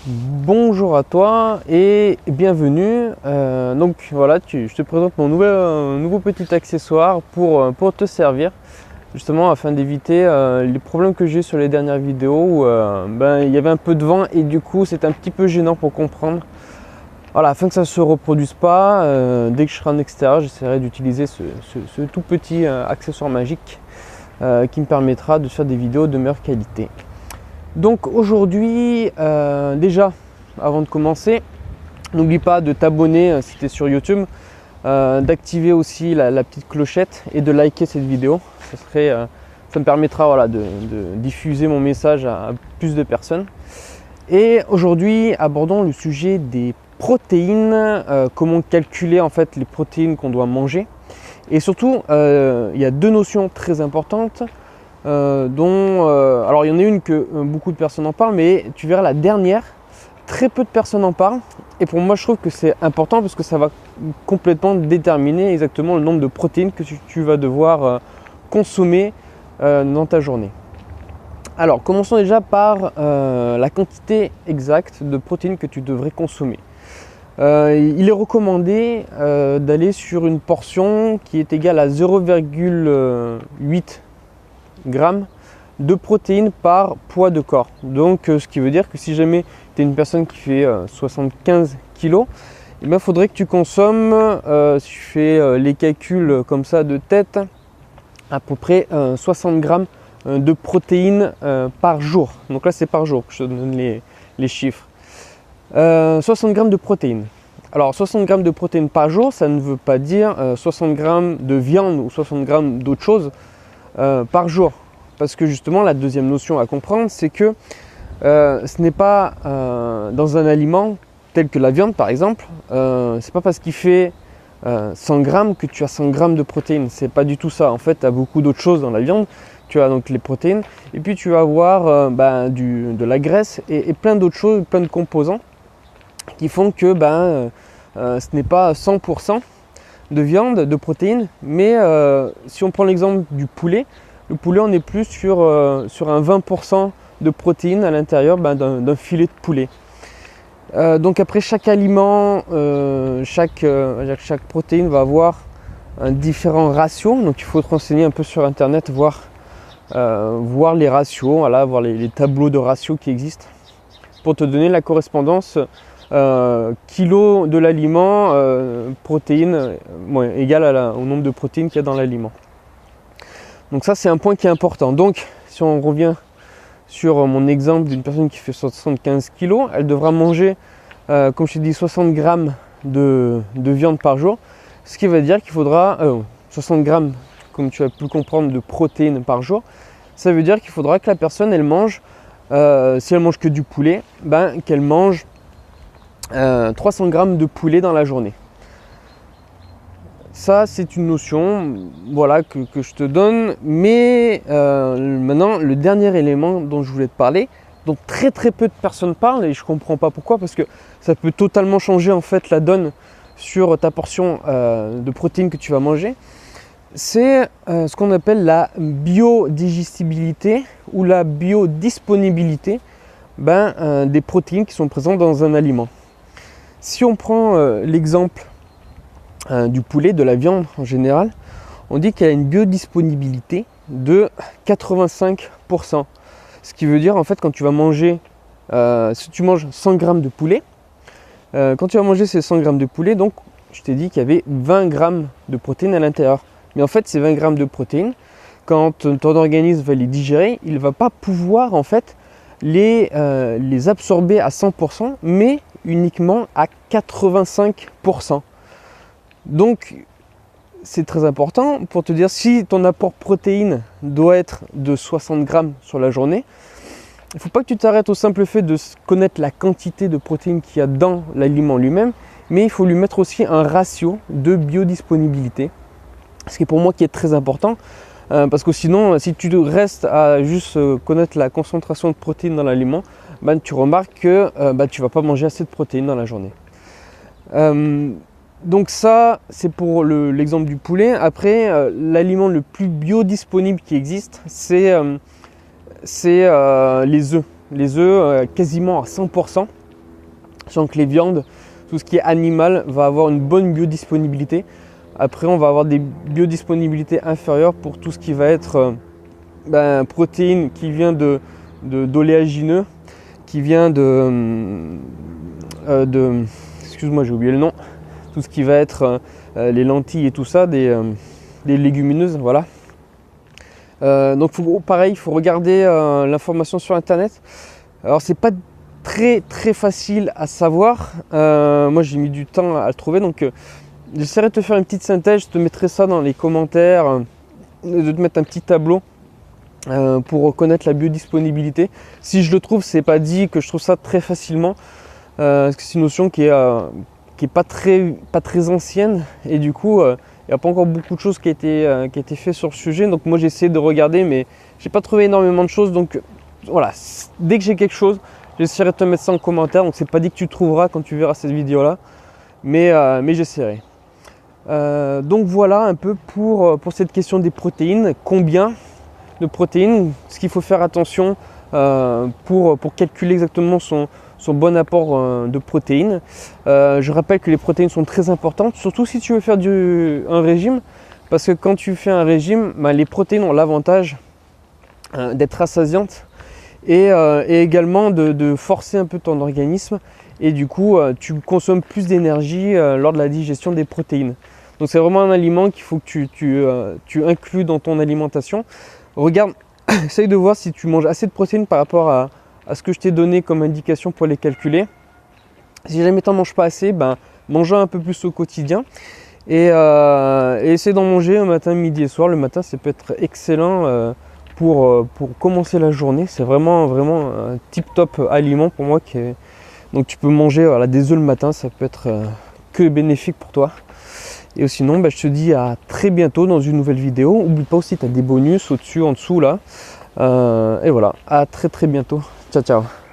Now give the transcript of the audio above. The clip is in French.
Bonjour à toi et bienvenue. Donc voilà, je te présente mon nouveau petit accessoire pour te servir, justement afin d'éviter les problèmes que j'ai sur les dernières vidéos où il y avait un peu de vent et du coup c'est un petit peu gênant pour comprendre. Voilà, afin que ça ne se reproduise pas, dès que je serai en extérieur, j'essaierai d'utiliser ce tout petit accessoire magique qui me permettra de faire des vidéos de meilleure qualité. Donc aujourd'hui, déjà, avant de commencer, n'oublie pas de t'abonner si tu es sur YouTube, d'activer aussi la petite clochette et de liker cette vidéo. Ça me permettra voilà, de diffuser mon message à plus de personnes. Et aujourd'hui, abordons le sujet des protéines, comment calculer en fait les protéines qu'on doit manger. Et surtout, il y a deux notions très importantes. Alors il y en a une que beaucoup de personnes en parlent, mais tu verras la dernière, très peu de personnes en parlent. Et pour moi, je trouve que c'est important parce que ça va complètement déterminer exactement le nombre de protéines que tu vas devoir consommer dans ta journée. Alors, commençons déjà par la quantité exacte de protéines que tu devrais consommer. Il est recommandé d'aller sur une portion qui est égale à 0,8 grammes de protéines par poids de corps. Donc ce qui veut dire que si jamais tu es une personne qui fait 75 kg, il faudrait que tu consommes, si je fais les calculs comme ça de tête, à peu près 60 grammes de protéines par jour. Donc là c'est par jour que je te donne les chiffres. 60 grammes de protéines. Alors 60 grammes de protéines par jour, ça ne veut pas dire 60 grammes de viande ou 60 grammes d'autre chose par jour. Parce que justement la deuxième notion à comprendre, c'est que ce n'est pas dans un aliment tel que la viande par exemple, c'est pas parce qu'il fait 100 grammes que tu as 100 grammes de protéines. C'est pas du tout ça. En fait, tu as beaucoup d'autres choses dans la viande. Tu as donc les protéines et puis tu vas avoir de la graisse et plein d'autres choses, plein de composants qui font que ce n'est pas 100% de viande, de protéines, mais si on prend l'exemple du poulet, le poulet on est plus sur un 20% de protéines à l'intérieur d'un filet de poulet. Donc après chaque aliment, chaque protéine va avoir un différent ratio, donc il faut te renseigner un peu sur internet, voir les ratios, voilà, voir les tableaux de ratios qui existent pour te donner la correspondance kilo de l'aliment, protéines égale au nombre de protéines qu'il y a dans l'aliment. Donc ça c'est un point qui est important. Donc si on revient sur mon exemple d'une personne qui fait 75 kg, elle devra manger comme je t'ai dit 60 grammes de viande par jour, ce qui veut dire qu'il faudra 60 grammes, comme tu as pu le comprendre, de protéines par jour. Ça veut dire qu'il faudra que la personne elle mange, si elle mange que du poulet, qu'elle mange 300 grammes de poulet dans la journée. Ça c'est une notion voilà, que je te donne, mais maintenant le dernier élément dont je voulais te parler, dont très peu de personnes parlent et je comprends pas pourquoi, parce que ça peut totalement changer en fait la donne sur ta portion de protéines que tu vas manger, c'est ce qu'on appelle la biodigestibilité ou la biodisponibilité des protéines qui sont présentes dans un aliment. Si on prend l'exemple du poulet, de la viande en général, on dit qu'elle a une biodisponibilité de 85%. Ce qui veut dire en fait quand tu vas manger, si tu manges 100 grammes de poulet, quand tu vas manger ces 100 grammes de poulet, donc je t'ai dit qu'il y avait 20 grammes de protéines à l'intérieur. Mais en fait ces 20 grammes de protéines, quand ton organisme va les digérer, il ne va pas pouvoir en fait les absorber à 100%, mais uniquement à 85%. Donc c'est très important pour te dire si ton apport protéine doit être de 60 grammes sur la journée, il ne faut pas que tu t'arrêtes au simple fait de connaître la quantité de protéines qu'il y a dans l'aliment lui-même, mais il faut lui mettre aussi un ratio de biodisponibilité, ce qui est pour moi qui est très important, parce que sinon si tu restes à juste connaître la concentration de protéines dans l'aliment, tu remarques que tu ne vas pas manger assez de protéines dans la journée. Donc ça c'est pour l'exemple du poulet. Après l'aliment le plus biodisponible qui existe, c'est les œufs. Les œufs quasiment à 100%. Sachant que les viandes, tout ce qui est animal va avoir une bonne biodisponibilité. Après, on va avoir des biodisponibilités inférieures pour tout ce qui va être protéines qui vient d'oléagineux, qui vient excuse-moi, j'ai oublié le nom, tout ce qui va être les lentilles et tout ça, des légumineuses, voilà. Donc pareil, il faut regarder l'information sur internet. Alors c'est pas très facile à savoir, moi j'ai mis du temps à le trouver, donc j'essaierai de te faire une petite synthèse, je te mettrai ça dans les commentaires, de te mettre un petit tableau pour connaître la biodisponibilité. Si je le trouve, c'est pas dit que je trouve ça très facilement, parce que c'est une notion qui est pas très ancienne, et du coup il n'y a pas encore beaucoup de choses qui a été fait sur le sujet. Donc moi j'ai essayé de regarder, mais j'ai pas trouvé énormément de choses. Donc voilà, dès que j'ai quelque chose, j'essaierai de te mettre ça en commentaire. Donc c'est pas dit que tu trouveras quand tu verras cette vidéo là, mais j'essaierai. Donc voilà un peu pour cette question des protéines. Combien de protéines, ce qu'il faut faire attention pour calculer exactement son bon apport de protéines. Je rappelle que les protéines sont très importantes, surtout si tu veux faire un régime, parce que quand tu fais un régime, les protéines ont l'avantage d'être rassasiantes et également de forcer un peu ton organisme, et du coup tu consommes plus d'énergie lors de la digestion des protéines. Donc c'est vraiment un aliment qu'il faut que tu inclus dans ton alimentation. Regarde, essaye de voir si tu manges assez de protéines par rapport à ce que je t'ai donné comme indication pour les calculer. Si jamais tu n'en manges pas assez, mange un peu plus au quotidien, et essaie d'en manger un matin, midi et soir. Le matin, ça peut être excellent pour commencer la journée. C'est vraiment un tip top aliment pour moi. Donc tu peux manger des œufs le matin, ça peut être que bénéfique pour toi. Et sinon, je te dis à très bientôt dans une nouvelle vidéo. N'oublie pas aussi, tu as des bonus au-dessus, en dessous là. Et voilà, à très bientôt. Ciao, ciao.